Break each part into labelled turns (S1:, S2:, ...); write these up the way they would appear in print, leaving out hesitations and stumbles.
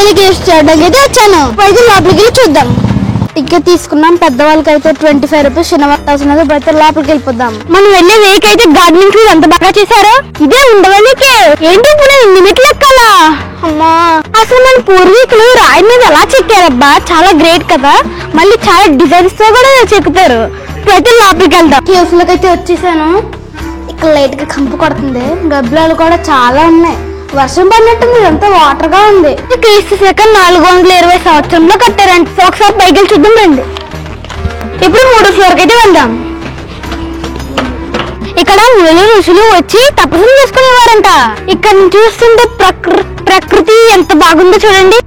S1: Undavalli case చేయడానికి అయితే వచ్చాను. అయితే లోపలికి వెళ్ళి చూద్దాం. టికెట్ తీసుకున్నాం. పెద్దవాళ్ళకి అయితే 25 రూపీస్, చిన్నవాళ్ళకి 1000. అయితే లోపలికి వెళ్ళిపోదాం. మనం వెళ్ళే వేక్ అయితే గార్డెనింగ్ ఎంత బాగా చేశారో. ఇదే ఉండవల్లికే ఏంటి ఇప్పుడు ఇన్ని మెట్లు ఎక్కాలా? అమ్మా, అసలు మన పూర్వీకులు రాయి మీద ఎలా చెక్కారబ్బా, చాలా గ్రేట్ కదా. మళ్ళీ చాలా డిజైన్స్ తో కూడా చెక్కుతారు. ఇప్పుడైతే లోపలికి వెళ్దాం. కేసులకి అయితే వచ్చేసాను. ఇక్కడ లైట్ గా కంపు కొడుతుంది. గబ్బిలాలు కూడా చాలా ఉన్నాయి. వర్షం పడినట్టుంది. ఇదంతా వాటర్ గా ఉంది. క్రీస్తు శకం 420 సంవత్సరంలో కట్టారంట. ఒకసారి పైకి చూద్దాం రండి. ఇప్పుడు 3వ ఫ్లోర్ కి అయితే వెళ్దాం. ఇక్కడ మునులు ఋషులు వచ్చి తపస్సులు చేసుకునేవారంట. ఇక్కడ చూస్తుంటే ప్రకృతి ఎంత బాగుందో చూడండి.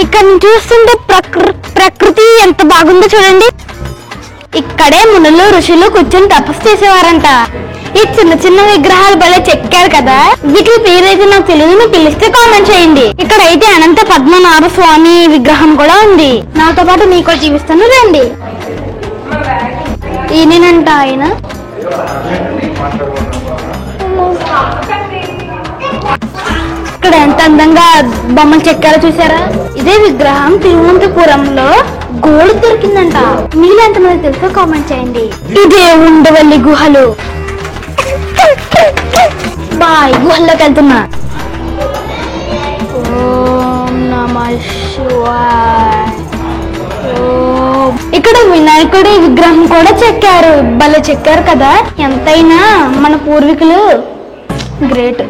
S1: ఇక్కడ చూస్తుంటే ప్రకృతి ఎంత బాగుందో చూడండి. ఇక్కడే మునులు ఋషులు కూర్చొని తపస్సు చేసేవారంట. ఈ చిన్న చిన్న విగ్రహాలు భలే చెక్కారు కదా. వీటి పేరైతే నాకు తెలియదు, మీకు తెలిస్తే కామెంట్ చేయండి. ఇక్కడైతే అనంత పద్మనాభ స్వామి విగ్రహం కూడా ఉంది. నాతో పాటు మీకు కూడా చూపిస్తాను రండి. ఈయనంట ఆయన. ఇక్కడ ఎంత అందంగా బొమ్మలు చెక్కారో చూసారా. ఇదే విగ్రహం తిరువనంతపురంలో గోల్డ్ దొరికిందంట. మీరు ఎంతమంది తెలుసో కామెంట్ చేయండి. ఇదే ఉండవల్లి గుహలు. బాయ్ గుహల్లోకి వెళ్తున్నా. ఓం నమః శివాయ. ఇక్కడ వినాయకుడి విగ్రహం కూడా చెక్కారు. భలే చెక్కారు కదా. ఎంతైనా మన పూర్వీకులు గ్రేట్.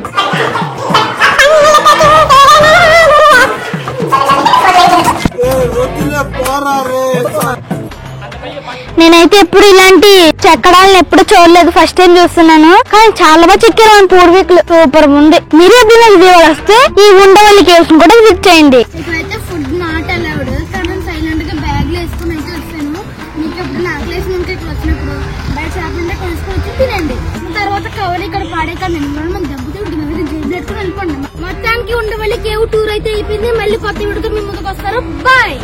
S1: నేనైతే ఎప్పుడు ఇలాంటి చెక్కడాలను ఎప్పుడు చూడలేదు, ఫస్ట్ టైం చూస్తున్నాను. కానీ చాలా బాగా చెక్కారు మన పూర్వీకులు. సూపర్ ఉంది. మీరు ఎప్పుడైనా విజయవాడ వస్తే ఈ ఉండవల్లి కేవ్స్ కూడా విజిట్ చేయండి.
S2: ఇక్కడైతే ఫుడ్ నాట్ అలౌడ్. కానీ సైలెంట్ గా బ్యాగ్ లో వేసుకుని అయితే వచ్చాను. మీకు ఎప్పుడు ఆకలేసి ఉంటే ఇక్కడ వచ్చినప్పుడు బయట షాప్ నుండి కొనుక్కొని వచ్చి తినండి. తర్వాత కవర్ ఇక్కడ పాడే కానీ మనం దెబ్బతో ఉంటుంది జైలు వెళ్ళిపోండి. మొత్తానికి ఉండవల్లి కేవ్ టూర్ అయితే అయిపోయింది. మళ్ళీ కొత్త వీడితో మీ ముందుకు వస్తారు. బాయ్.